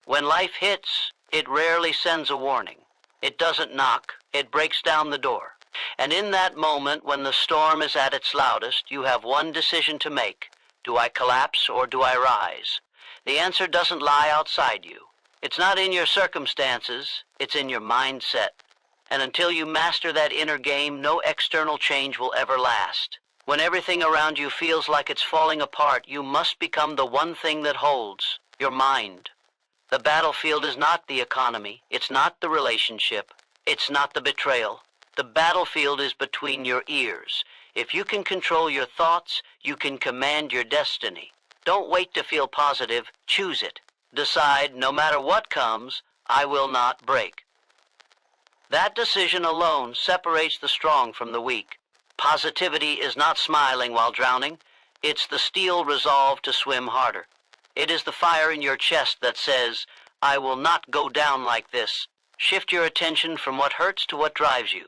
When life hits, it rarely sends a warning. It doesn't knock, it breaks down the door. And in that moment, when the storm is at its loudest, you have one decision to make. Do I collapse or do I rise? The answer doesn't lie outside you. It's not in your circumstances, it's in your mindset. And until you master that inner game, no external change will ever last. When everything around you feels like it's falling apart, you must become the one thing that holds, your mind. The battlefield is not the economy, it's not the relationship, it's not the betrayal. The battlefield is between your ears. If you can control your thoughts, you can command your destiny. Don't wait to feel positive, choose it. Decide, no matter what comes, I will not break. That decision alone separates the strong from the weak. Positivity is not smiling while drowning. It's the steel resolve to swim harder. It is the fire in your chest that says, I will not go down like this. Shift your attention from what hurts to what drives you.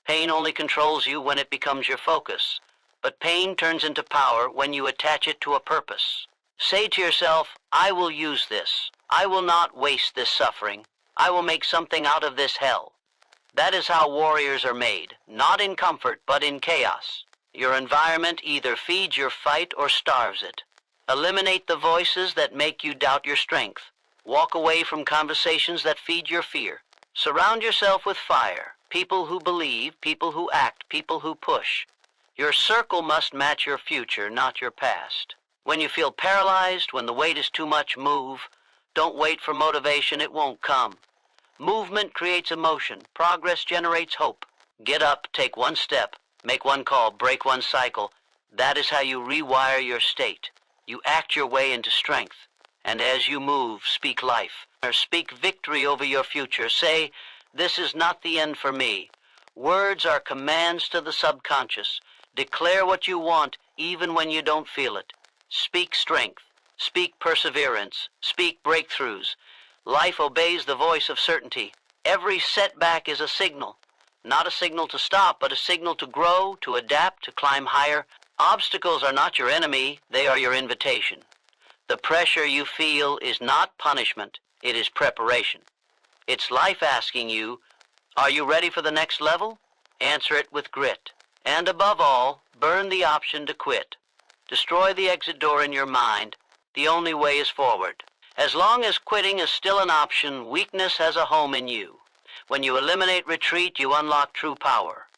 Pain only controls you when it becomes your focus, but pain turns into power when you attach it to a purpose. Say to yourself, I will use this. I will not waste this suffering. I will make something out of this hell. That is how warriors are made, not in comfort, but in chaos. Your environment either feeds your fight or starves it. Eliminate the voices that make you doubt your strength. Walk away from conversations that feed your fear. Surround yourself with fire, people who believe, people who act, people who push. Your circle must match your future, not your past. When you feel paralyzed, when the weight is too much, move. Don't wait for motivation, it won't come. Movement creates emotion. Progress generates hope. Get up, take one step, make one call, break one cycle. That is how you rewire your state. You act your way into strength. And as you move, speak life. Or speak victory over your future. Say, this is not the end for me. Words are commands to the subconscious. Declare what you want, even when you don't feel it. Speak strength. Speak perseverance. Speak breakthroughs. Life obeys the voice of certainty. Every setback is a signal. Not a signal to stop, but a signal to grow, to adapt, to climb higher. Obstacles are not your enemy, they are your invitation. The pressure you feel is not punishment, it is preparation. It's life asking you, are you ready for the next level? Answer it with grit. And above all, burn the option to quit. Destroy the exit door in your mind. The only way is forward. As long as quitting is still an option, weakness has a home in you. When you eliminate retreat, you unlock true power.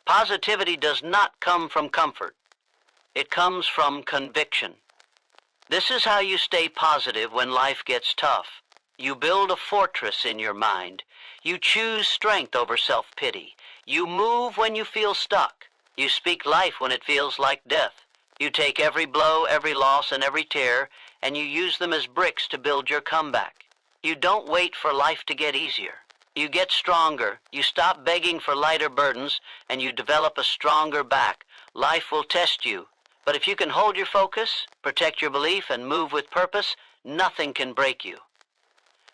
Positivity does not come from comfort. It comes from conviction. This is how you stay positive when life gets tough. You build a fortress in your mind. You choose strength over self-pity. You move when you feel stuck. You speak life when it feels like death. You take every blow, every loss, and every tear, and you use them as bricks to build your comeback. You don't wait for life to get easier. You get stronger. You stop begging for lighter burdens, and you develop a stronger back. Life will test you. But if you can hold your focus, protect your belief, and move with purpose, nothing can break you.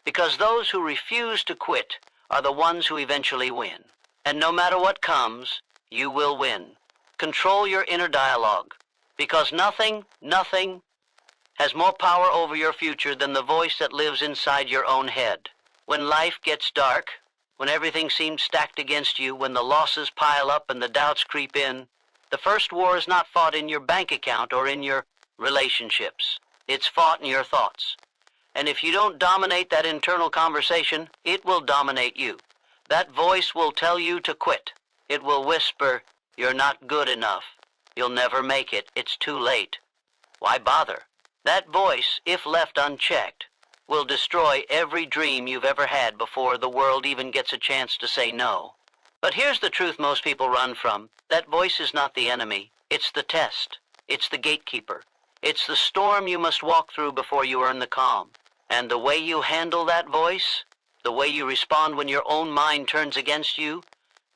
Because those who refuse to quit are the ones who eventually win. And no matter what comes, you will win. Control your inner dialogue. Because nothing has more power over your future than the voice that lives inside your own head. When life gets dark, when everything seems stacked against you, when the losses pile up and the doubts creep in, the first war is not fought in your bank account or in your relationships. It's fought in your thoughts. And if you don't dominate that internal conversation, it will dominate you. That voice will tell you to quit. It will whisper, you're not good enough. You'll never make it. It's too late. Why bother? That voice, if left unchecked, will destroy every dream you've ever had before the world even gets a chance to say no. But here's the truth most people run from. That voice is not the enemy. It's the test. It's the gatekeeper. It's the storm you must walk through before you earn the calm. And the way you handle that voice, the way you respond when your own mind turns against you,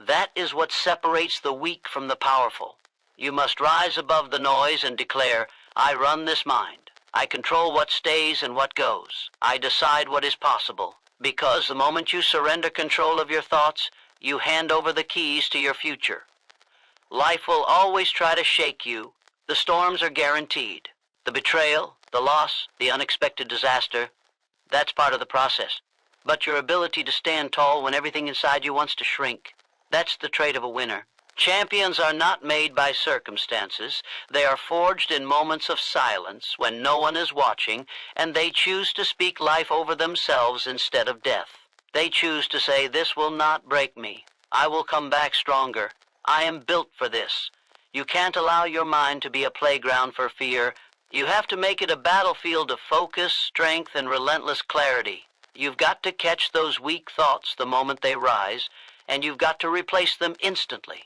that is what separates the weak from the powerful. You must rise above the noise and declare, I run this mind. I control what stays and what goes. I decide what is possible. Because the moment you surrender control of your thoughts, you hand over the keys to your future. Life will always try to shake you. The storms are guaranteed. The betrayal, the loss, the unexpected disaster, That's part of the process. But your ability to stand tall when everything inside you wants to shrink, that's the trait of a winner. Champions are not made by circumstances. They are forged in moments of silence when no one is watching, and they choose to speak life over themselves instead of death. They choose to say, "This will not break me. I will come back stronger. I am built for this." You can't allow your mind to be a playground for fear. You have to make it a battlefield of focus, strength, and relentless clarity. You've got to catch those weak thoughts the moment they rise, and you've got to replace them instantly.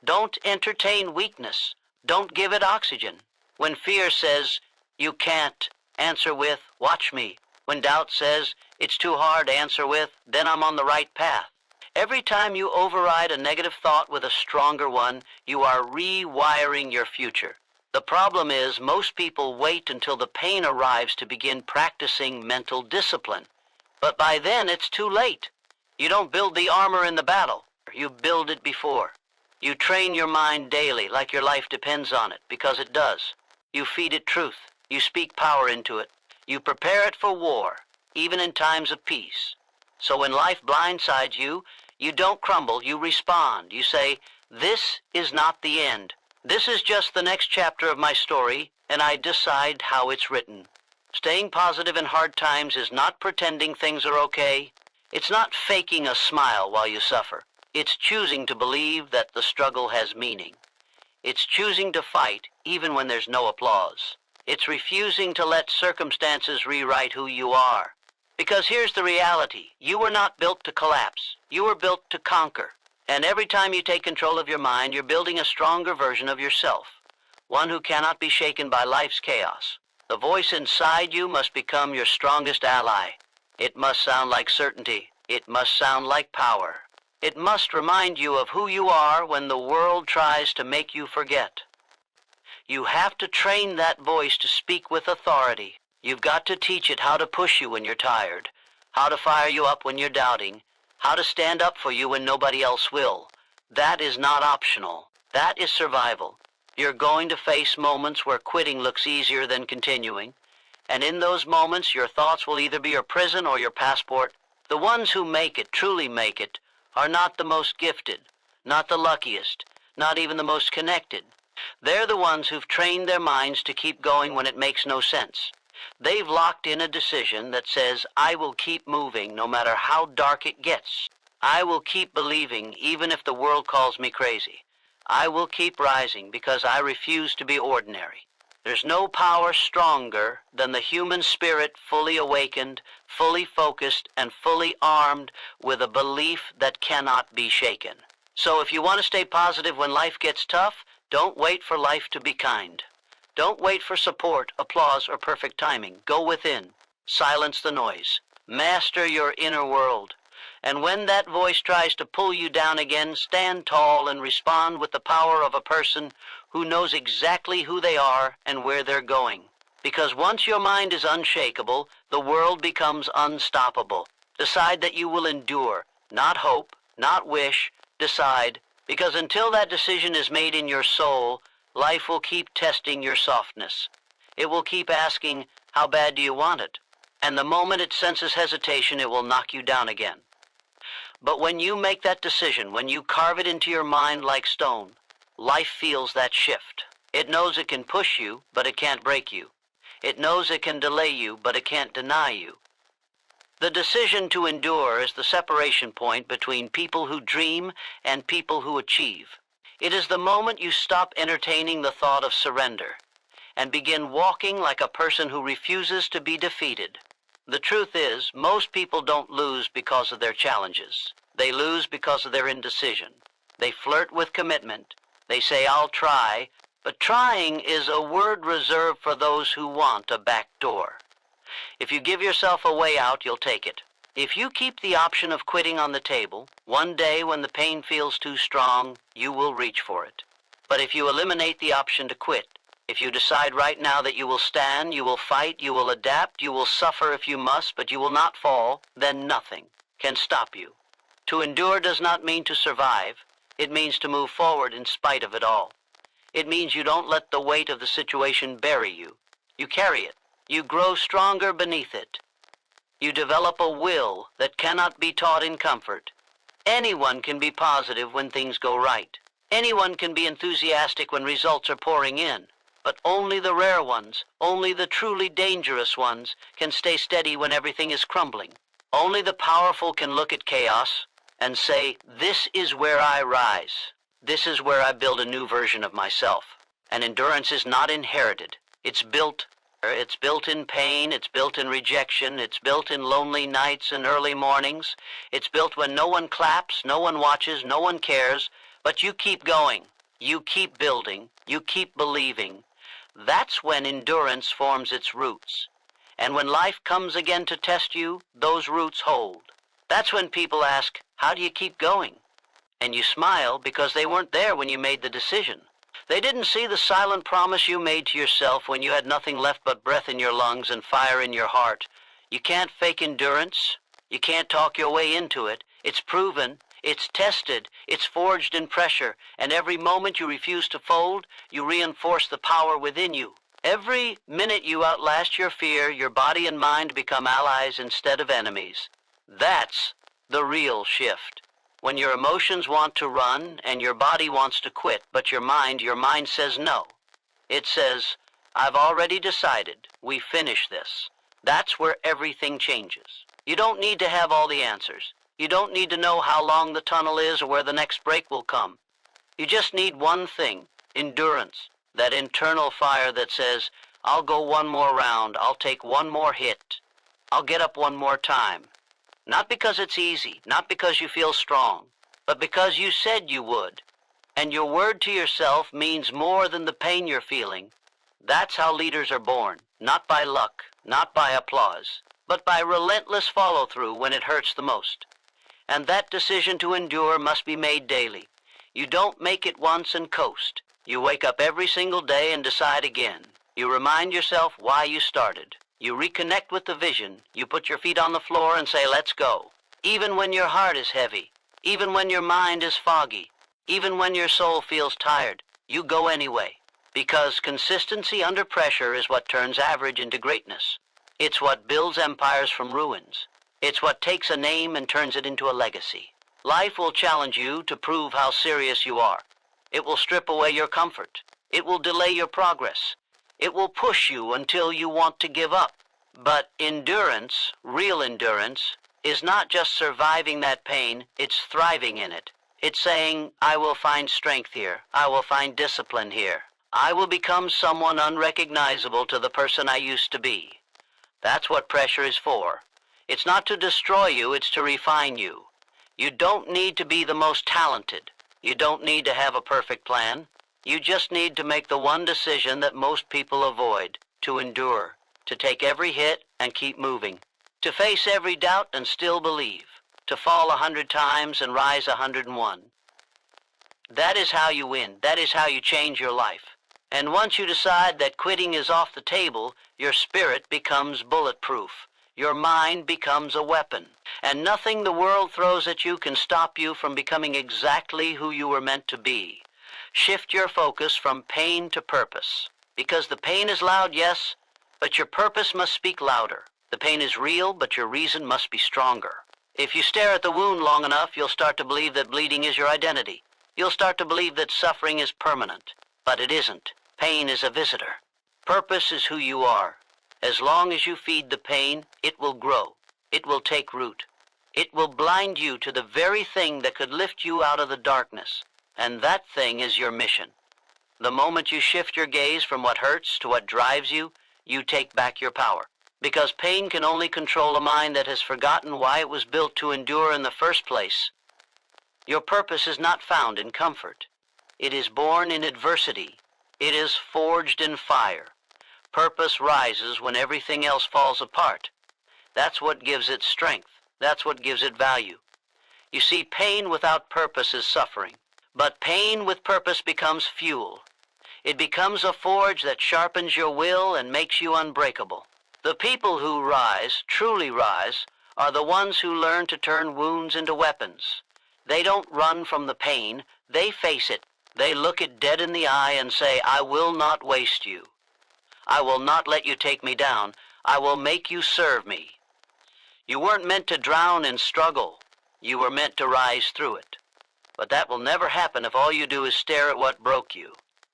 Don't entertain weakness. Don't give it oxygen. When fear says, "You can't," answer with, "Watch me." When doubt says, "It's too hard," answer with, "Then I'm on the right path." Every time you override a negative thought with a stronger one, you are rewiring your future. The problem is most people wait until the pain arrives to begin practicing mental discipline. But by then it's too late. You don't build the armor in the battle. You build it before. You train your mind daily like your life depends on it, because it does. You feed it truth. You speak power into it. You prepare it for war, even in times of peace. So when life blindsides you, you don't crumble, you respond. You say, "This is not the end. This is just the next chapter of my story, and I decide how it's written." Staying positive in hard times is not pretending things are okay. It's not faking a smile while you suffer. It's choosing to believe that the struggle has meaning. It's choosing to fight even when there's no applause. It's refusing to let circumstances rewrite who you are. Because here's the reality. You were not built to collapse. You were built to conquer. And every time you take control of your mind, you're building a stronger version of yourself, one who cannot be shaken by life's chaos. The voice inside you must become your strongest ally. It must sound like certainty. It must sound like power. It must remind you of who you are when the world tries to make you forget. You have to train that voice to speak with authority. You've got to teach it how to push you when you're tired, how to fire you up when you're doubting, how to stand up for you when nobody else will. That is not optional. That is survival. You're going to face moments where quitting looks easier than continuing, and in those moments your thoughts will either be your prison or your passport. The ones who make it, truly make it, are not the most gifted, not the luckiest, not even the most connected. They're the ones who've trained their minds to keep going when it makes no sense. They've locked in a decision that says, "I will keep moving no matter how dark it gets. I will keep believing even if the world calls me crazy. I will keep rising because I refuse to be ordinary." There's no power stronger than the human spirit fully awakened, fully focused, and fully armed with a belief that cannot be shaken. So if you want to stay positive when life gets tough, don't wait for life to be kind. Don't wait for support, applause, or perfect timing. Go within. Silence the noise. Master your inner world. And when that voice tries to pull you down again, stand tall and respond with the power of a person who knows exactly who they are and where they're going. Because once your mind is unshakable, the world becomes unstoppable. Decide that you will endure, not hope, not wish, decide. Because until that decision is made in your soul, life will keep testing your softness. It will keep asking, "How bad do you want it?" And the moment it senses hesitation, it will knock you down again. But when you make that decision, when you carve it into your mind like stone, life feels that shift. It knows it can push you, but it can't break you. It knows it can delay you, but it can't deny you. The decision to endure is the separation point between people who dream and people who achieve. It is the moment you stop entertaining the thought of surrender and begin walking like a person who refuses to be defeated. The truth is, most people don't lose because of their challenges. They lose because of their indecision. They flirt with commitment. They say, "I'll try," but trying is a word reserved for those who want a back door. If you give yourself a way out, you'll take it. If you keep the option of quitting on the table, one day when the pain feels too strong, you will reach for it. But if you eliminate the option to quit, if you decide right now that you will stand, you will fight, you will adapt, you will suffer if you must, but you will not fall, then nothing can stop you. To endure does not mean to survive. It means to move forward in spite of it all. It means you don't let the weight of the situation bury you. You carry it. You grow stronger beneath it. You develop a will that cannot be taught in comfort. Anyone can be positive when things go right. Anyone can be enthusiastic when results are pouring in. But only the rare ones, only the truly dangerous ones, can stay steady when everything is crumbling. Only the powerful can look at chaos and say, this is where I rise. This is where I build a new version of myself. And endurance is not inherited. It's built in pain, it's built in rejection, it's built in lonely nights and early mornings. It's built when no one claps, no one watches, no one cares, but you keep going. You keep building, you keep believing. That's when endurance forms its roots. And when life comes again to test you, those roots hold. That's when people ask, how do you keep going? And you smile because they weren't there when you made the decision. They didn't see the silent promise you made to yourself when you had nothing left but breath in your lungs and fire in your heart. You can't fake endurance. You can't talk your way into it. It's proven. It's tested. It's forged in pressure. And every moment you refuse to fold, you reinforce the power within you. Every minute you outlast your fear, your body and mind become allies instead of enemies. That's the real shift. When your emotions want to run and your body wants to quit, but your mind says no. It says, I've already decided, we finish this. That's where everything changes. You don't need to have all the answers. You don't need to know how long the tunnel is or where the next break will come. You just need one thing, endurance, that internal fire that says, I'll go one more round, I'll take one more hit, I'll get up one more time. Not because it's easy, not because you feel strong, but because you said you would. And your word to yourself means more than the pain you're feeling. That's how leaders are born, not by luck, not by applause, but by relentless follow-through when it hurts the most. And that decision to endure must be made daily. You don't make it once and coast. You wake up every single day and decide again. You remind yourself why you started. You reconnect with the vision. You put your feet on the floor and say, let's go. Even when your heart is heavy, even when your mind is foggy, even when your soul feels tired, you go anyway. Because consistency under pressure is what turns average into greatness. It's what builds empires from ruins. It's what takes a name and turns it into a legacy. Life will challenge you to prove how serious you are. It will strip away your comfort. It will delay your progress. It will push you until you want to give up. But endurance, real endurance, is not just surviving that pain, it's thriving in it. It's saying, I will find strength here. I will find discipline here. I will become someone unrecognizable to the person I used to be. That's what pressure is for. It's not to destroy you, it's to refine you. You don't need to be the most talented. You don't need to have a perfect plan. You just need to make the one decision that most people avoid, to endure, to take every hit and keep moving, to face every doubt and still believe, to fall 100 times and rise 101. That is how you win. That is how you change your life. And once you decide that quitting is off the table, your spirit becomes bulletproof. Your mind becomes a weapon. And nothing the world throws at you can stop you from becoming exactly who you were meant to be. Shift your focus from pain to purpose. Because the pain is loud, yes, but your purpose must speak louder. The pain is real, but your reason must be stronger. If you stare at the wound long enough, you'll start to believe that bleeding is your identity. You'll start to believe that suffering is permanent. But it isn't. Pain is a visitor. Purpose is who you are. As long as you feed the pain, it will grow. It will take root. It will blind you to the very thing that could lift you out of the darkness. And that thing is your mission. The moment you shift your gaze from what hurts to what drives you, you take back your power. Because pain can only control a mind that has forgotten why it was built to endure in the first place. Your purpose is not found in comfort. It is born in adversity. It is forged in fire. Purpose rises when everything else falls apart. That's what gives it strength. That's what gives it value. You see, pain without purpose is suffering. But pain with purpose becomes fuel. It becomes a forge that sharpens your will and makes you unbreakable. The people who rise, truly rise, are the ones who learn to turn wounds into weapons. They don't run from the pain, they face it. They look it dead in the eye and say, I will not waste you. I will not let you take me down. I will make you serve me. You weren't meant to drown in struggle. You were meant to rise through it. But that will never happen if all you do is stare at what broke you.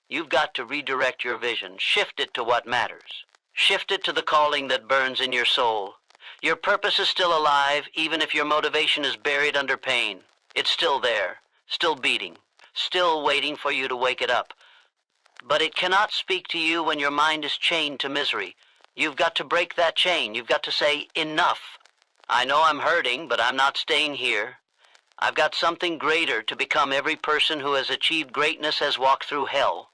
You've got to redirect your vision, shift it to what matters. Shift it to the calling that burns in your soul. Your purpose is still alive, even if your motivation is buried under pain. It's still there, still beating, still waiting for you to wake it up. But it cannot speak to you when your mind is chained to misery. You've got to break that chain. You've got to say, enough. I know I'm hurting, but I'm not staying here. I've got something greater to become. Every person who has achieved greatness has walked through hell.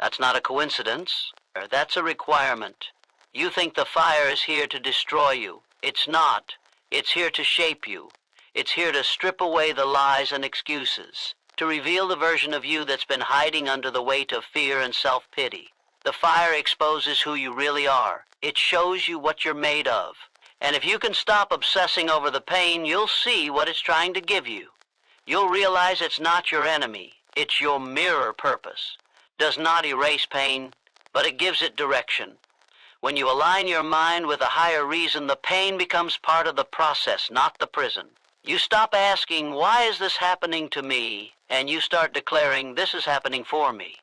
That's not a coincidence. That's a requirement. You think the fire is here to destroy you. It's not. It's here to shape you. It's here to strip away the lies and excuses, to reveal the version of you that's been hiding under the weight of fear and self-pity. The fire exposes who you really are. It shows you what you're made of. And if you can stop obsessing over the pain, you'll see what it's trying to give you. You'll realize it's not your enemy. It's your mirror purpose. Does not erase pain, but it gives it direction. When you align your mind with a higher reason, the pain becomes part of the process, not the prison. You stop asking, why is this happening to me? And you start declaring, this is happening for me.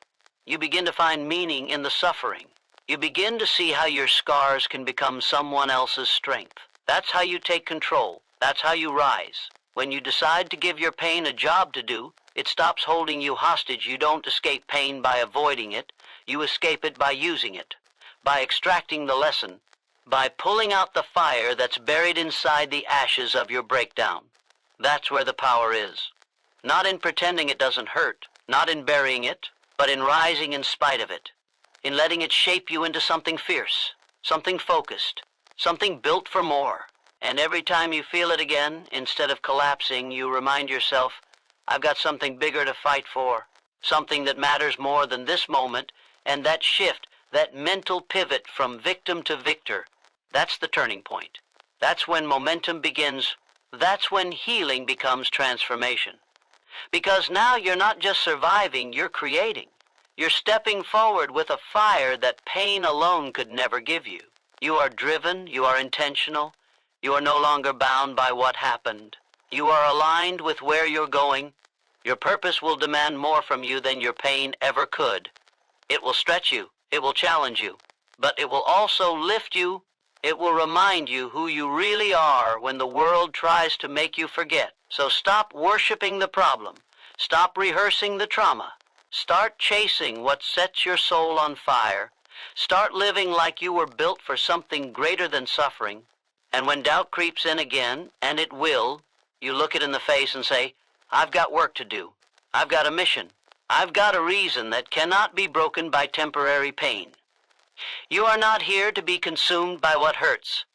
You begin to find meaning in the suffering. You begin to see how your scars can become someone else's strength. That's how you take control. That's how you rise. When you decide to give your pain a job to do, it stops holding you hostage. You don't escape pain by avoiding it. You escape it by using it, by extracting the lesson, by pulling out the fire that's buried inside the ashes of your breakdown. That's where the power is. Not in pretending it doesn't hurt, not in burying it, but in rising in spite of it, in letting it shape you into something fierce, something focused, something built for more. And every time you feel it again, instead of collapsing, you remind yourself, I've got something bigger to fight for, something that matters more than this moment. And that shift, that mental pivot from victim to victor, that's the turning point. That's when momentum begins. That's when healing becomes transformation. Because now you're not just surviving, you're creating. You're stepping forward with a fire that pain alone could never give you. You are driven, you are intentional, you are no longer bound by what happened. You are aligned with where you're going. Your purpose will demand more from you than your pain ever could. It will stretch you, it will challenge you, but it will also lift you. It will remind you who you really are when the world tries to make you forget. So stop worshiping the problem. Stop rehearsing the trauma. Start chasing what sets your soul on fire. Start living like you were built for something greater than suffering. And when doubt creeps in again, and it will, you look it in the face and say, I've got work to do. I've got a mission. I've got a reason that cannot be broken by temporary pain. You are not here to be consumed by what hurts.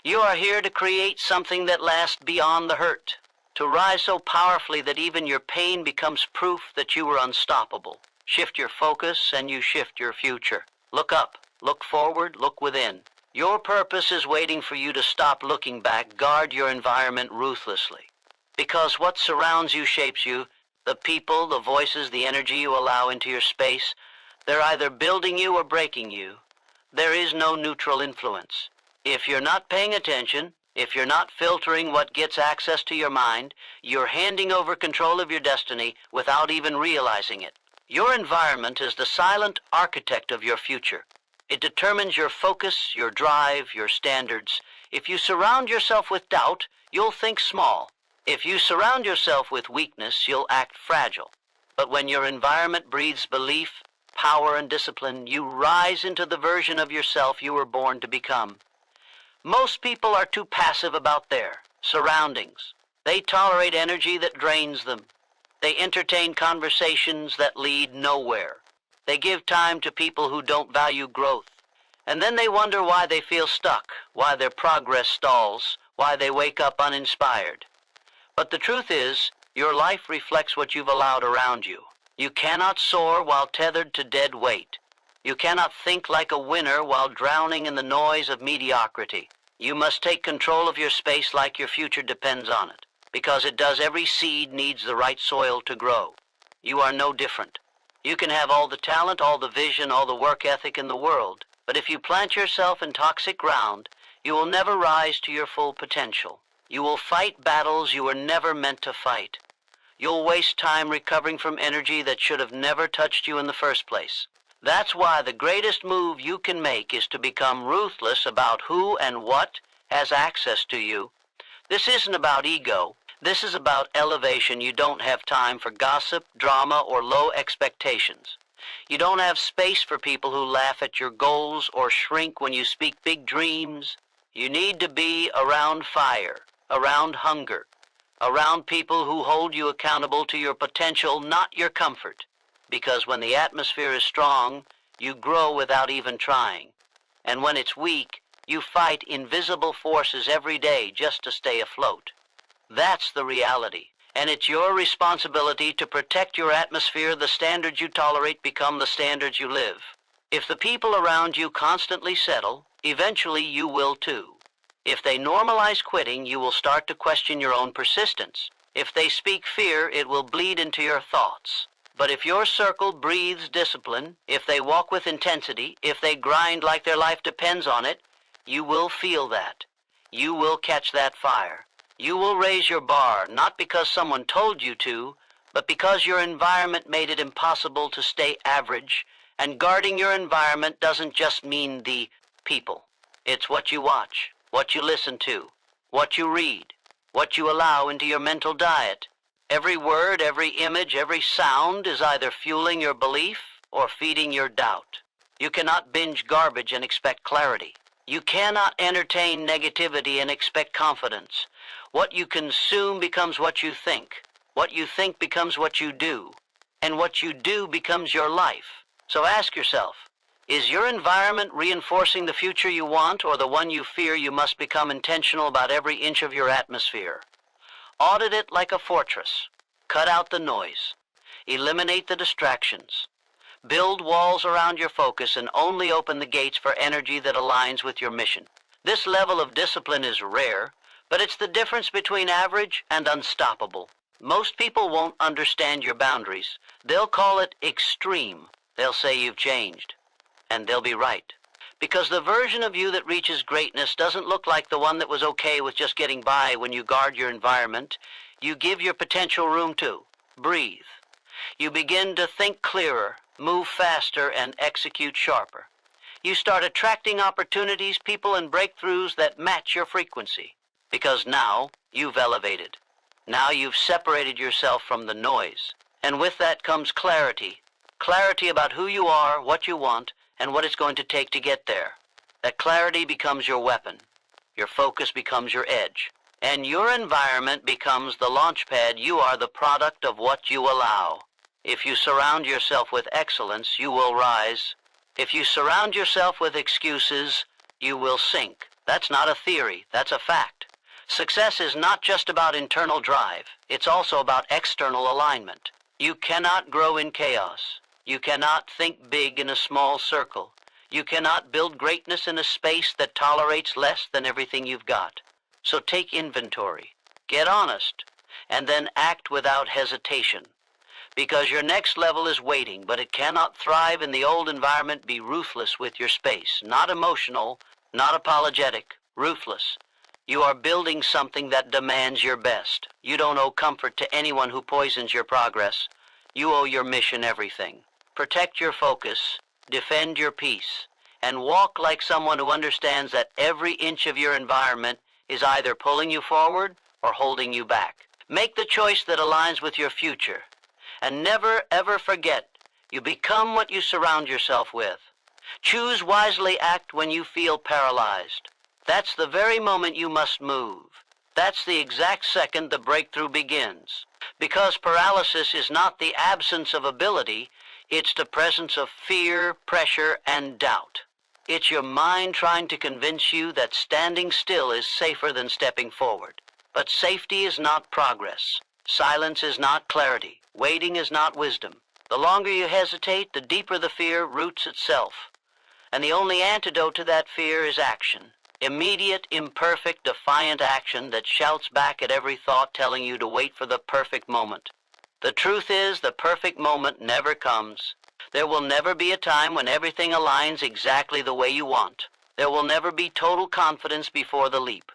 You are here to create something that lasts beyond the hurt, to rise so powerfully that even your pain becomes proof that you were unstoppable. Shift your focus and you shift your future. Look up, look forward, look within. Your purpose is waiting for you to stop looking back. Guard your environment ruthlessly. Because what surrounds you shapes you. The people, the voices, the energy you allow into your space, they're either building you or breaking you. There is no neutral influence. If you're not paying attention, if you're not filtering what gets access to your mind, you're handing over control of your destiny without even realizing it. Your environment is the silent architect of your future. It determines your focus, your drive, your standards. If you surround yourself with doubt, you'll think small. If you surround yourself with weakness, you'll act fragile. But when your environment breathes belief, power, and discipline, you rise into the version of yourself you were born to become. Most people are too passive about their surroundings. They tolerate energy that drains them. They entertain conversations that lead nowhere. They give time to people who don't value growth. And then they wonder why they feel stuck, why their progress stalls, why they wake up uninspired. But the truth is, your life reflects what you've allowed around you. You cannot soar while tethered to dead weight. You cannot think like a winner while drowning in the noise of mediocrity. You must take control of your space like your future depends on it, because it does. Every seed needs the right soil to grow. You are no different. You can have all the talent, all the vision, all the work ethic in the world, but if you plant yourself in toxic ground, you will never rise to your full potential. You will fight battles you were never meant to fight. You'll waste time recovering from energy that should have never touched you in the first place. That's why the greatest move you can make is to become ruthless about who and what has access to you. This isn't about ego. This is about elevation. You don't have time for gossip, drama, or low expectations. You don't have space for people who laugh at your goals or shrink when you speak big dreams. You need to be around fire, around hunger, around people who hold you accountable to your potential, not your comfort. Because when the atmosphere is strong, you grow without even trying. And when it's weak, you fight invisible forces every day just to stay afloat. That's the reality. And it's your responsibility to protect your atmosphere. The standards you tolerate become the standards you live. If the people around you constantly settle, eventually you will too. If they normalize quitting, you will start to question your own persistence. If they speak fear, it will bleed into your thoughts. But if your circle breathes discipline, if they walk with intensity, if they grind like their life depends on it, you will feel that. You will catch that fire. You will raise your bar, not because someone told you to, but because your environment made it impossible to stay average. And guarding your environment doesn't just mean the people. It's what you watch, what you listen to, what you read, what you allow into your mental diet. Every word, every image, every sound is either fueling your belief or feeding your doubt. You cannot binge garbage and expect clarity. You cannot entertain negativity and expect confidence. What you consume becomes what you think. What you think becomes what you do. And what you do becomes your life. So ask yourself, is your environment reinforcing the future you want or the one you fear? You must become intentional about every inch of your atmosphere. Audit it like a fortress. Cut out the noise. Eliminate the distractions. Build walls around your focus and only open the gates for energy that aligns with your mission. This level of discipline is rare, but it's the difference between average and unstoppable. Most people won't understand your boundaries. They'll call it extreme. They'll say you've changed. And they'll be right. Because the version of you that reaches greatness doesn't look like the one that was okay with just getting by. When you guard your environment, you give your potential room to breathe. You begin to think clearer, move faster, and execute sharper. You start attracting opportunities, people, and breakthroughs that match your frequency. Because now you've elevated. Now you've separated yourself from the noise. And with that comes clarity. Clarity about who you are, what you want, and what it's going to take to get there. That clarity becomes your weapon. Your focus becomes your edge. And your environment becomes the launch pad. You are the product of what you allow. If you surround yourself with excellence, you will rise. If you surround yourself with excuses, you will sink. That's not a theory, that's a fact. Success is not just about internal drive. It's also about external alignment. You cannot grow in chaos. You cannot think big in a small circle. You cannot build greatness in a space that tolerates less than everything you've got. So take inventory, get honest, and then act without hesitation. Because your next level is waiting, but it cannot thrive in the old environment. Be ruthless with your space. Not emotional, not apologetic, ruthless. You are building something that demands your best. You don't owe comfort to anyone who poisons your progress. You owe your mission everything. Protect your focus, defend your peace, and walk like someone who understands that every inch of your environment is either pulling you forward or holding you back. Make the choice that aligns with your future. And never, ever forget, you become what you surround yourself with. Choose wisely, act when you feel paralyzed. That's the very moment you must move. That's the exact second the breakthrough begins. Because paralysis is not the absence of ability, it's the presence of fear, pressure, and doubt. It's your mind trying to convince you that standing still is safer than stepping forward. But safety is not progress. Silence is not clarity. Waiting is not wisdom. The longer you hesitate, the deeper the fear roots itself. And the only antidote to that fear is action. Immediate, imperfect, defiant action that shouts back at every thought telling you to wait for the perfect moment. The truth is, the perfect moment never comes. There will never be a time when everything aligns exactly the way you want. There will never be total confidence before the leap.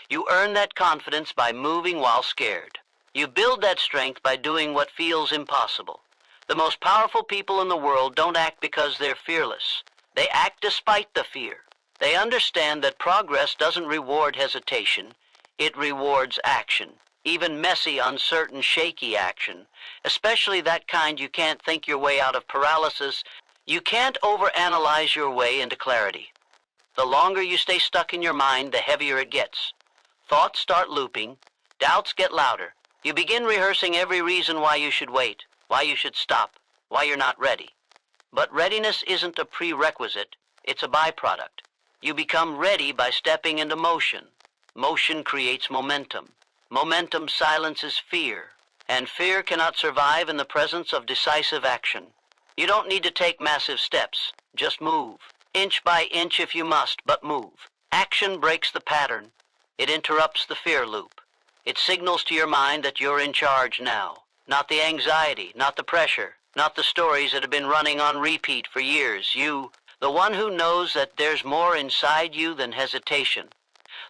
You earn that confidence by moving while scared. You build that strength by doing what feels impossible. The most powerful people in the world don't act because they're fearless. They act despite the fear. They understand that progress doesn't reward hesitation. It rewards action. Even messy, uncertain, shaky action. Especially that kind you can't think your way out of paralysis. You can't overanalyze your way into clarity. The longer you stay stuck in your mind, the heavier it gets. Thoughts start looping. Doubts get louder. You begin rehearsing every reason why you should wait, why you should stop, why you're not ready. But readiness isn't a prerequisite. It's a byproduct. You become ready by stepping into motion. Motion creates momentum. Momentum silences fear. And fear cannot survive in the presence of decisive action. You don't need to take massive steps. Just move. Inch by inch if you must, but move. Action breaks the pattern. It interrupts the fear loop. It signals to your mind that you're in charge now. Not the anxiety, not the pressure, not the stories that have been running on repeat for years. You, the one who knows that there's more inside you than hesitation.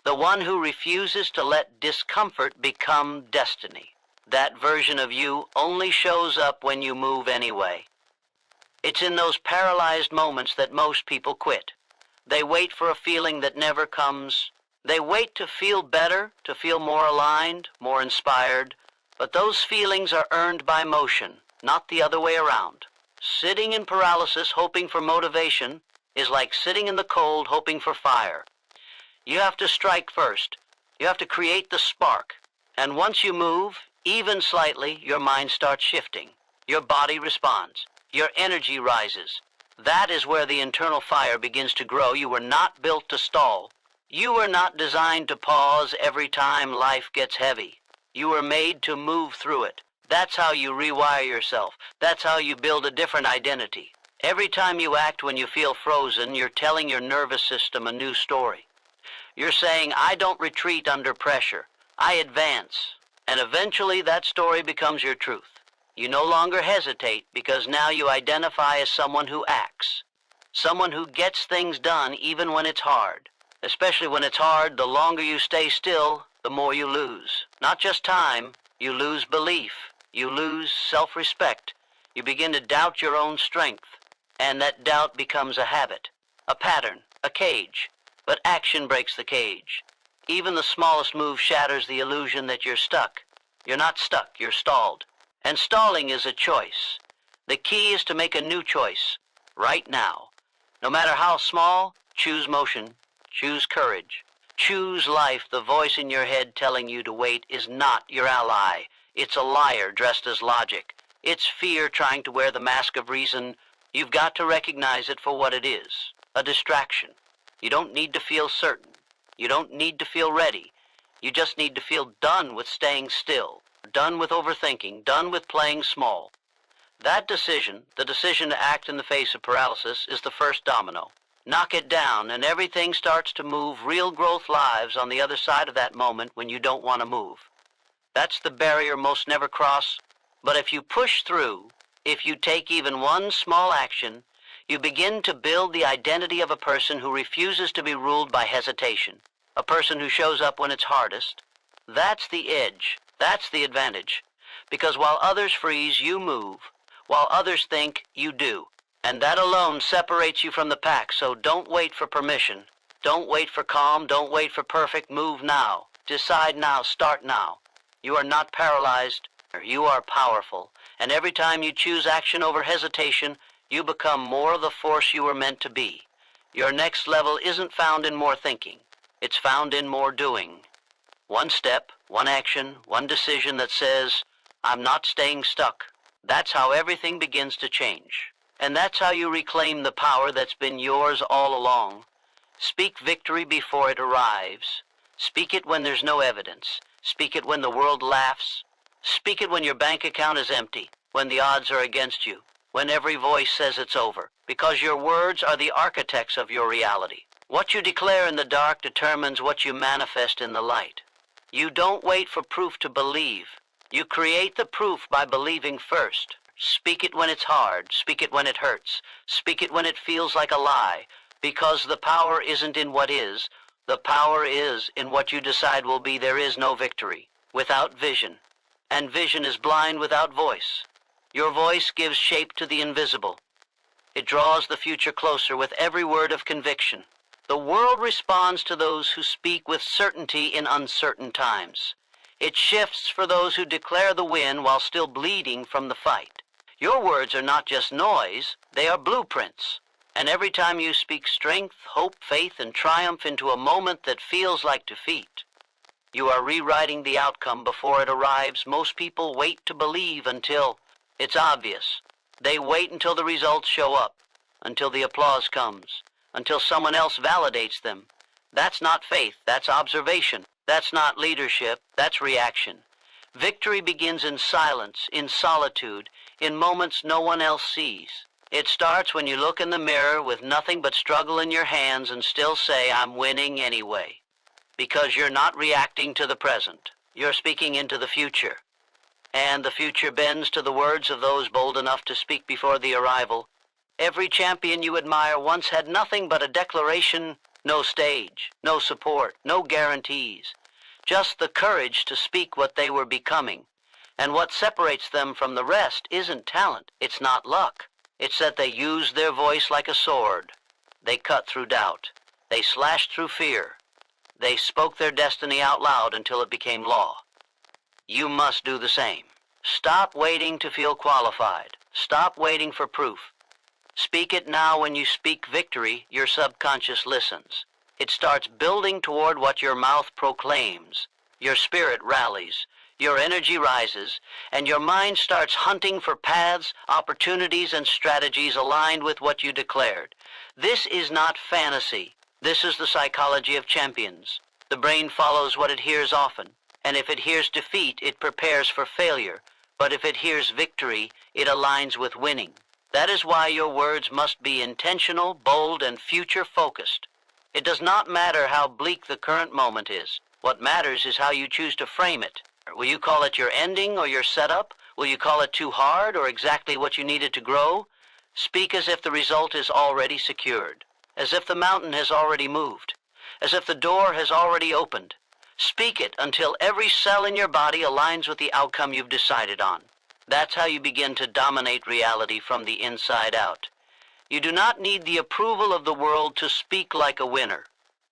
The one who refuses to let discomfort become destiny. That version of you only shows up when you move anyway. It's in those paralyzed moments that most people quit. They wait for a feeling that never comes. They wait to feel better, to feel more aligned, more inspired. But those feelings are earned by motion, not the other way around. Sitting in paralysis hoping for motivation is like sitting in the cold hoping for fire. You have to strike first. You have to create the spark. And once you move, even slightly, your mind starts shifting. Your body responds. Your energy rises. That is where the internal fire begins to grow. You were not built to stall. You were not designed to pause every time life gets heavy. You were made to move through it. That's how you rewire yourself. That's how you build a different identity. Every time you act when you feel frozen, you're telling your nervous system a new story. You're saying, I don't retreat under pressure. I advance. And eventually that story becomes your truth. You no longer hesitate because now you identify as someone who acts. Someone who gets things done even when it's hard. Especially when it's hard, the longer you stay still, the more you lose. Not just time, you lose belief. You lose self-respect. You begin to doubt your own strength. And that doubt becomes a habit, a pattern, a cage. But action breaks the cage. Even the smallest move shatters the illusion that you're stuck. You're not stuck, you're stalled. And stalling is a choice. The key is to make a new choice, right now. No matter how small, choose motion, choose courage. Choose life. The voice in your head telling you to wait is not your ally. It's a liar dressed as logic. It's fear trying to wear the mask of reason. You've got to recognize it for what it is, a distraction. You don't need to feel certain. You don't need to feel ready. You just need to feel done with staying still, done with overthinking, done with playing small. That decision, the decision to act in the face of paralysis, is the first domino. Knock it down and everything starts to move. Real growth lives on the other side of that moment when you don't want to move. That's the barrier most never cross. But if you push through, if you take even one small action, you begin to build the identity of a person who refuses to be ruled by hesitation, a person who shows up when it's hardest. That's the edge. That's the advantage. Because while others freeze, you move. While others think, you do. And that alone separates you from the pack, so don't wait for permission. Don't wait for calm. Don't wait for perfect. Move now. Decide now. Start now. You are not paralyzed. You are powerful. And every time you choose action over hesitation, you become more of the force you were meant to be. Your next level isn't found in more thinking. It's found in more doing. One step, one action, one decision that says, I'm not staying stuck. That's how everything begins to change. And that's how you reclaim the power that's been yours all along. Speak victory before it arrives. Speak it when there's no evidence. Speak it when the world laughs. Speak it when your bank account is empty, when the odds are against you, when every voice says it's over, because your words are the architects of your reality. What you declare in the dark determines what you manifest in the light. You don't wait for proof to believe. You create the proof by believing first. Speak it when it's hard. Speak it when it hurts. Speak it when it feels like a lie, because the power isn't in what is. The power is in what you decide will be. There is no victory without vision, and vision is blind without voice. Your voice gives shape to the invisible. It draws the future closer with every word of conviction. The world responds to those who speak with certainty in uncertain times. It shifts for those who declare the win while still bleeding from the fight. Your words are not just noise, they are blueprints. And every time you speak strength, hope, faith, and triumph into a moment that feels like defeat, you are rewriting the outcome before it arrives. Most people wait to believe until it's obvious. They wait until the results show up, until the applause comes, until someone else validates them. That's not faith, that's observation. That's not leadership, that's reaction. Victory begins in silence, in solitude, in moments no one else sees. It starts when you look in the mirror with nothing but struggle in your hands and still say, I'm winning anyway. Because you're not reacting to the present. You're speaking into the future. And the future bends to the words of those bold enough to speak before the arrival. Every champion you admire once had nothing but a declaration, no stage, no support, no guarantees. Just the courage to speak what they were becoming. And what separates them from the rest isn't talent, it's not luck. It's that they used their voice like a sword. They cut through doubt. They slashed through fear. They spoke their destiny out loud until it became law. You must do the same. Stop waiting to feel qualified. Stop waiting for proof. Speak it now. When you speak victory, your subconscious listens. It starts building toward what your mouth proclaims. Your spirit rallies. Your energy rises, and your mind starts hunting for paths, opportunities, and strategies aligned with what you declared. This is not fantasy. This is the psychology of champions. The brain follows what it hears often, and if it hears defeat, it prepares for failure. But if it hears victory, it aligns with winning. That is why your words must be intentional, bold, and future-focused. It does not matter how bleak the current moment is. What matters is how you choose to frame it. Will you call it your ending or your setup? Will you call it too hard or exactly what you needed to grow? Speak as if the result is already secured, as if the mountain has already moved, as if the door has already opened. Speak it until every cell in your body aligns with the outcome you've decided on. That's how you begin to dominate reality from the inside out. You do not need the approval of the world to speak like a winner.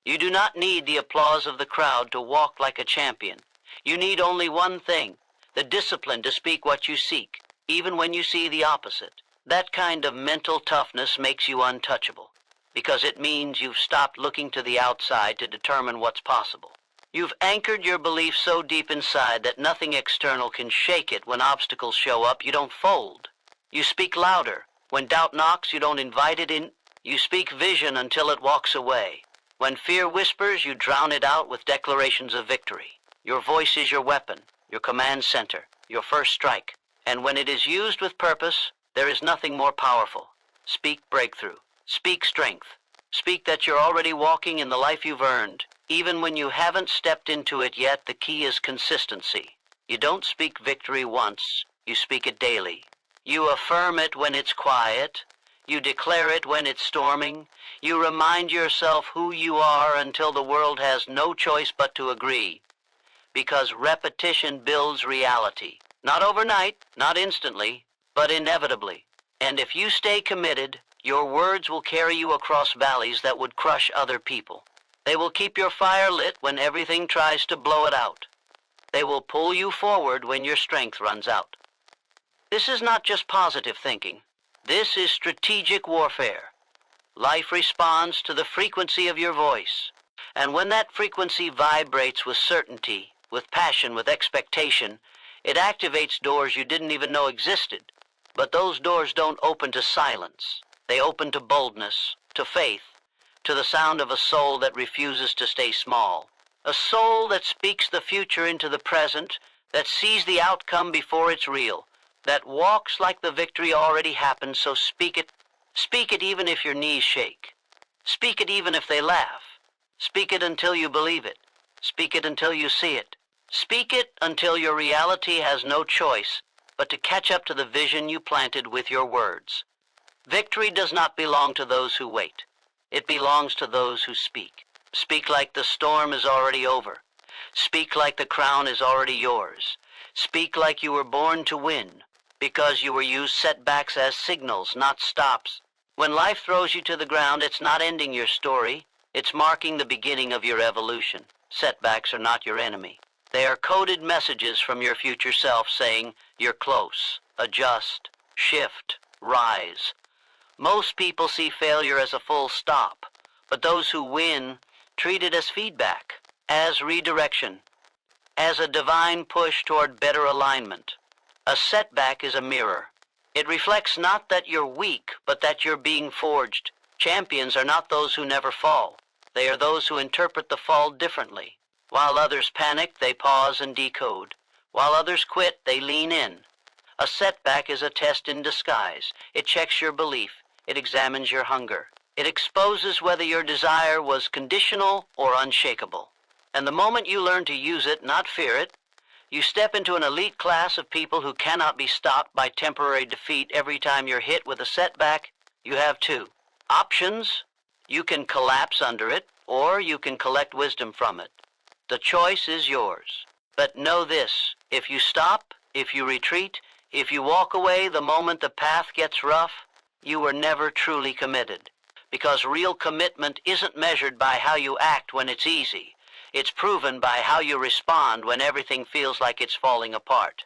You do not need the applause of the crowd to walk like a champion. You need only one thing, the discipline to speak what you seek, even when you see the opposite. That kind of mental toughness makes you untouchable, because it means you've stopped looking to the outside to determine what's possible. You've anchored your belief so deep inside that nothing external can shake it. When obstacles show up, you don't fold. You speak louder. When doubt knocks, you don't invite it in. You speak vision until it walks away. When fear whispers, you drown it out with declarations of victory. Your voice is your weapon, your command center, your first strike. And when it is used with purpose, there is nothing more powerful. Speak breakthrough. Speak strength. Speak that you're already walking in the life you've earned. Even when you haven't stepped into it yet, the key is consistency. You don't speak victory once, you speak it daily. You affirm it when it's quiet. You declare it when it's storming. You remind yourself who you are until the world has no choice but to agree. Because repetition builds reality. Not overnight, not instantly, but inevitably. And if you stay committed, your words will carry you across valleys that would crush other people. They will keep your fire lit when everything tries to blow it out. They will pull you forward when your strength runs out. This is not just positive thinking. This is strategic warfare. Life responds to the frequency of your voice. And when that frequency vibrates with certainty, with passion, with expectation, it activates doors you didn't even know existed. But those doors don't open to silence. They open to boldness, to faith, to the sound of a soul that refuses to stay small. A soul that speaks the future into the present, that sees the outcome before it's real, that walks like the victory already happened. So speak it. Speak it even if your knees shake. Speak it even if they laugh. Speak it until you believe it. Speak it until you see it. Speak it until your reality has no choice but to catch up to the vision you planted with your words. Victory does not belong to those who wait. It belongs to those who speak. Speak like the storm is already over. Speak like the crown is already yours. Speak like you were born to win, because you were used setbacks as signals, not stops. When life throws you to the ground, it's not ending your story. It's marking the beginning of your evolution. Setbacks are not your enemy. They are coded messages from your future self saying, you're close, adjust, shift, rise. Most people see failure as a full stop, but those who win treat it as feedback, as redirection, as a divine push toward better alignment. A setback is a mirror. It reflects not that you're weak, but that you're being forged. Champions are not those who never fall. They are those who interpret the fall differently. While others panic, they pause and decode. While others quit, they lean in. A setback is a test in disguise. It checks your belief. It examines your hunger. It exposes whether your desire was conditional or unshakable. And the moment you learn to use it, not fear it, you step into an elite class of people who cannot be stopped by temporary defeat every time you're hit with a setback. You have two options. You can collapse under it, or you can collect wisdom from it. The choice is yours. But know this, if you stop, if you retreat, if you walk away the moment the path gets rough, you were never truly committed. Because real commitment isn't measured by how you act when it's easy. It's proven by how you respond when everything feels like it's falling apart.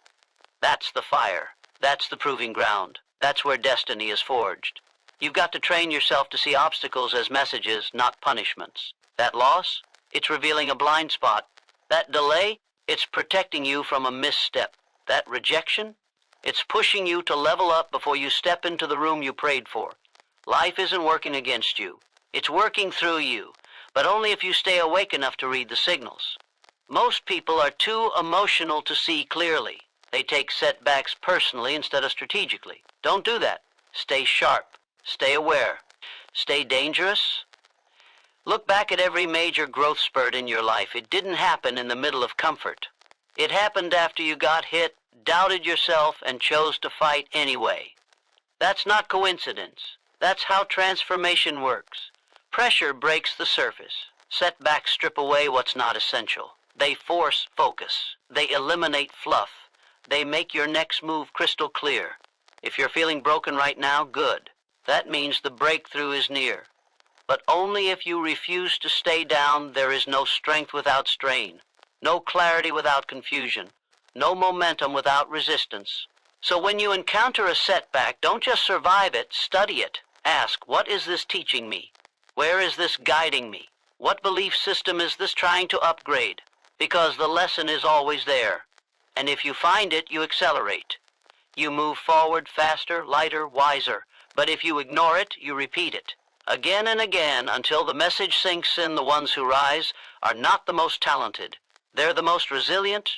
That's the fire. That's the proving ground. That's where destiny is forged. You've got to train yourself to see obstacles as messages, not punishments. That loss? It's revealing a blind spot. That delay? It's protecting you from a misstep. That rejection? It's pushing you to level up before you step into the room you prayed for. Life isn't working against you. It's working through you, but only if you stay awake enough to read the signals. Most people are too emotional to see clearly. They take setbacks personally instead of strategically. Don't do that. Stay sharp. Stay aware. Stay dangerous. Look back at every major growth spurt in your life. It didn't happen in the middle of comfort. It happened after you got hit, doubted yourself, and chose to fight anyway. That's not coincidence. That's how transformation works. Pressure breaks the surface. Setbacks strip away what's not essential. They force focus. They eliminate fluff. They make your next move crystal clear. If you're feeling broken right now, good. That means the breakthrough is near. But only if you refuse to stay down. There is no strength without strain, no clarity without confusion, no momentum without resistance. So when you encounter a setback, don't just survive it, study it. Ask, what is this teaching me? Where is this guiding me? What belief system is this trying to upgrade? Because the lesson is always there. And if you find it, you accelerate. You move forward faster, lighter, wiser. But if you ignore it, you repeat it. Again and again, until the message sinks in. The ones who rise are not the most talented. They're the most resilient.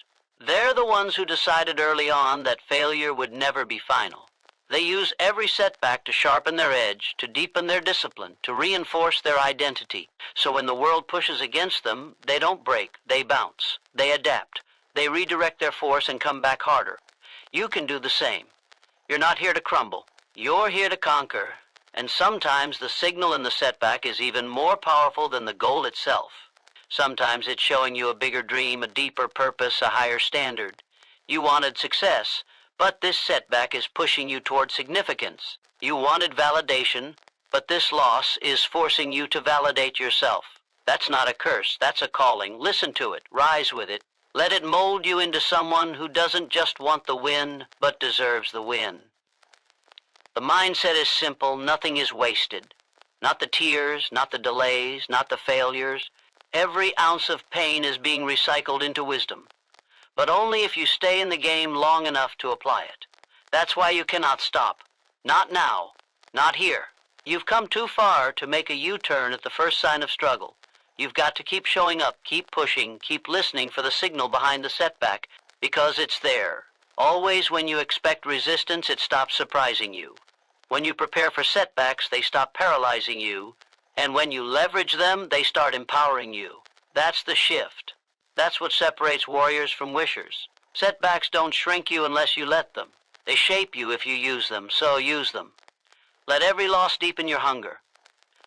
They're the ones who decided early on that failure would never be final. They use every setback to sharpen their edge, to deepen their discipline, to reinforce their identity. So when the world pushes against them, they don't break, they bounce. They adapt. They redirect their force and come back harder. You can do the same. You're not here to crumble. You're here to conquer. And sometimes the signal in the setback is even more powerful than the goal itself. Sometimes it's showing you a bigger dream, a deeper purpose, a higher standard. You wanted success, but this setback is pushing you toward significance. You wanted validation, but this loss is forcing you to validate yourself. That's not a curse, that's a calling. Listen to it, rise with it. Let it mold you into someone who doesn't just want the win, but deserves the win. The mindset is simple, nothing is wasted. Not the tears, not the delays, not the failures. Every ounce of pain is being recycled into wisdom. But only if you stay in the game long enough to apply it. That's why you cannot stop. Not now. Not here. You've come too far to make a U-turn at the first sign of struggle. You've got to keep showing up, keep pushing, keep listening for the signal behind the setback, because it's there. Always when you expect resistance, it stops surprising you. When you prepare for setbacks, they stop paralyzing you. And when you leverage them, they start empowering you. That's the shift. That's what separates warriors from wishers. Setbacks don't shrink you unless you let them. They shape you if you use them, so use them. Let every loss deepen your hunger.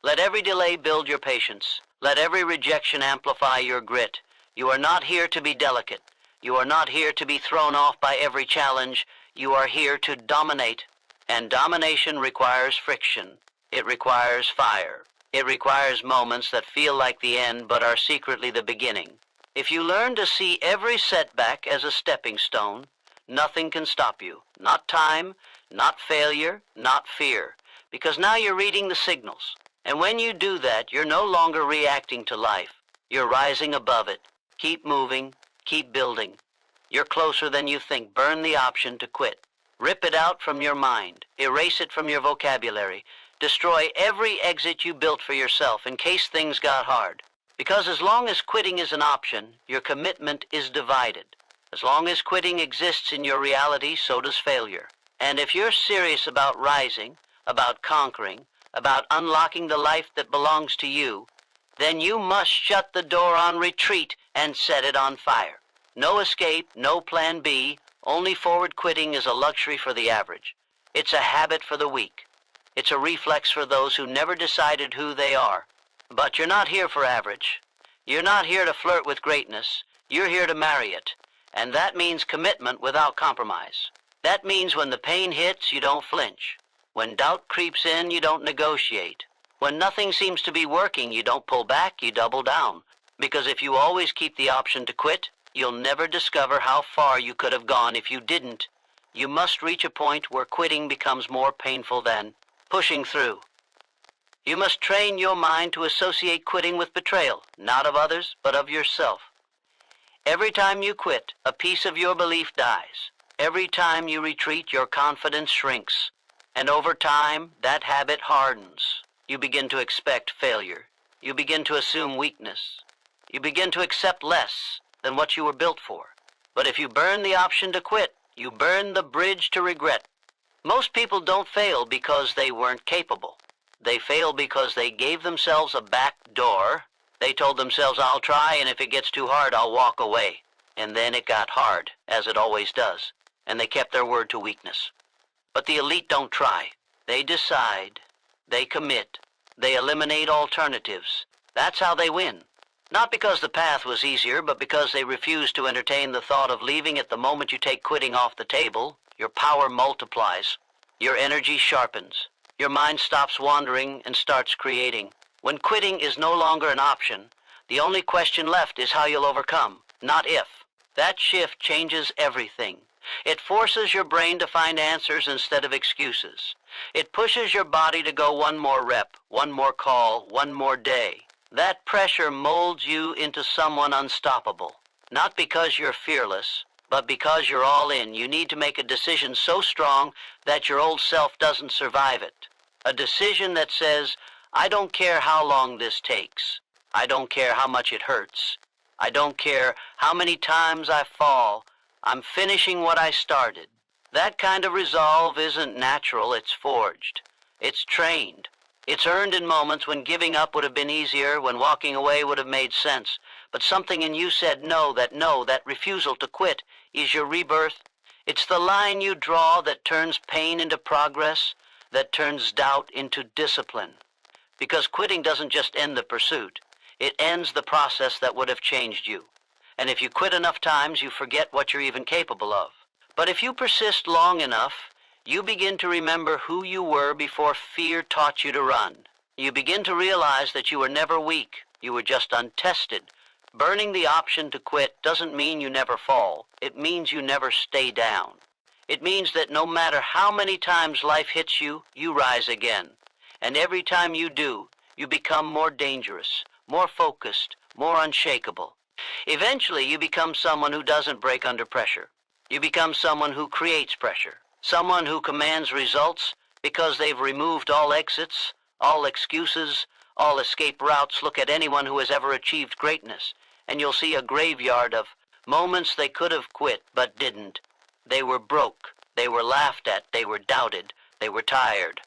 Let every delay build your patience. Let every rejection amplify your grit. You are not here to be delicate. You are not here to be thrown off by every challenge. You are here to dominate. And domination requires friction. It requires fire. It requires moments that feel like the end but are secretly the beginning. If you learn to see every setback as a stepping stone, nothing can stop you. Not time, not failure, not fear. Because now you're reading the signals. And when you do that, you're no longer reacting to life. You're rising above it. Keep moving. Keep building. You're closer than you think. Burn the option to quit. Rip it out from your mind. Erase it from your vocabulary. Destroy every exit you built for yourself in case things got hard. Because as long as quitting is an option, your commitment is divided. As long as quitting exists in your reality, so does failure. And if you're serious about rising, about conquering, about unlocking the life that belongs to you, then you must shut the door on retreat and set it on fire. No escape, no plan B, only forward quitting is a luxury for the average. It's a habit for the weak. It's a reflex for those who never decided who they are. But you're not here for average. You're not here to flirt with greatness. You're here to marry it. And that means commitment without compromise. That means when the pain hits, you don't flinch. When doubt creeps in, you don't negotiate. When nothing seems to be working, you don't pull back, you double down. Because if you always keep the option to quit, you'll never discover how far you could have gone if you didn't. You must reach a point where quitting becomes more painful than pushing through. You must train your mind to associate quitting with betrayal, not of others, but of yourself. Every time you quit, a piece of your belief dies. Every time you retreat, your confidence shrinks. And over time, that habit hardens. You begin to expect failure. You begin to assume weakness. You begin to accept less than what you were built for. But if you burn the option to quit, you burn the bridge to regret. Most people don't fail because they weren't capable. They fail because they gave themselves a back door. They told themselves, I'll try, and if it gets too hard, I'll walk away. And then it got hard, as it always does, and they kept their word to weakness. But the elite don't try. They decide. They commit. They eliminate alternatives. That's how they win. Not because the path was easier, but because they refuse to entertain the thought of leaving at the moment you take quitting off the table. Your power multiplies. Your energy sharpens. Your mind stops wandering and starts creating. When quitting is no longer an option, the only question left is how you'll overcome, not if. That shift changes everything. It forces your brain to find answers instead of excuses. It pushes your body to go one more rep, one more call, one more day. That pressure molds you into someone unstoppable. Not because you're fearless, but because you're all in. You need to make a decision so strong that your old self doesn't survive it. A decision that says, I don't care how long this takes. I don't care how much it hurts. I don't care how many times I fall. I'm finishing what I started. That kind of resolve isn't natural, it's forged. It's trained. It's earned in moments when giving up would have been easier, when walking away would have made sense. But something in you said no, that refusal to quit is your rebirth. It's the line you draw that turns pain into progress, that turns doubt into discipline. Because quitting doesn't just end the pursuit. It ends the process that would have changed you. And if you quit enough times, you forget what you're even capable of. But if you persist long enough, you begin to remember who you were before fear taught you to run. You begin to realize that you were never weak. You were just untested. Burning the option to quit doesn't mean you never fall. It means you never stay down. It means that no matter how many times life hits you, you rise again. And every time you do, you become more dangerous, more focused, more unshakable. Eventually, you become someone who doesn't break under pressure. You become someone who creates pressure. Someone who commands results because they've removed all exits, all excuses, all escape routes. Look at anyone who has ever achieved greatness, and you'll see a graveyard of moments they could have quit but didn't. They were broke. They were laughed at. They were doubted. They were tired.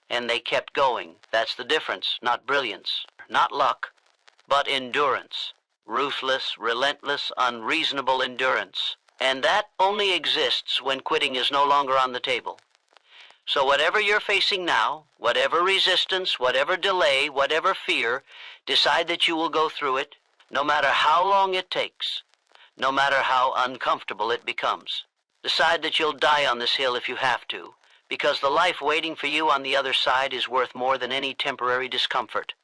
And they kept going. That's the difference. Not brilliance, not luck, but endurance. Ruthless, relentless, unreasonable endurance. And that only exists when quitting is no longer on the table. So whatever you're facing now, whatever resistance, whatever delay, whatever fear, decide that you will go through it, no matter how long it takes, no matter how uncomfortable it becomes. Decide that you'll die on this hill if you have to, because the life waiting for you on the other side is worth more than any temporary discomfort.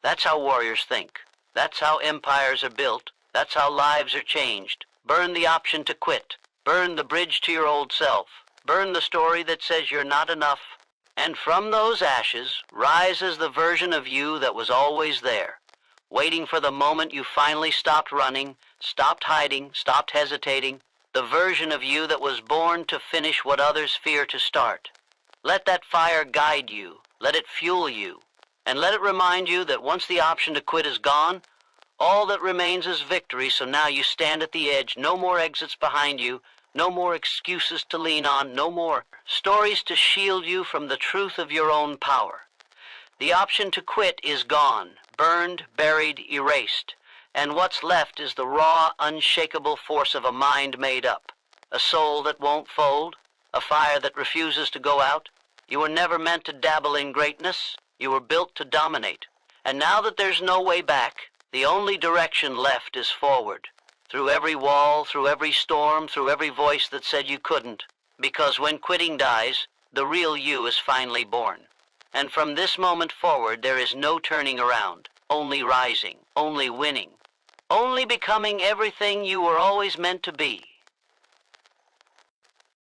That's how warriors think. That's how empires are built. That's how lives are changed. Burn the option to quit. Burn the bridge to your old self. Burn the story that says you're not enough. And from those ashes rises the version of you that was always there, waiting for the moment you finally stopped running, stopped hiding, stopped hesitating, the version of you that was born to finish what others fear to start. Let that fire guide you, let it fuel you, and let it remind you that once the option to quit is gone, all that remains is victory. So now you stand at the edge, no more exits behind you, no more excuses to lean on, no more stories to shield you from the truth of your own power. The option to quit is gone, burned, buried, erased, and what's left is the raw, unshakable force of a mind made up, a soul that won't fold, a fire that refuses to go out. You were never meant to dabble in greatness. You were built to dominate. And now that there's no way back, the only direction left is forward, through every wall, through every storm, through every voice that said you couldn't. Because when quitting dies, the real you is finally born. And from this moment forward, there is no turning around, only rising, only winning, only becoming everything you were always meant to be.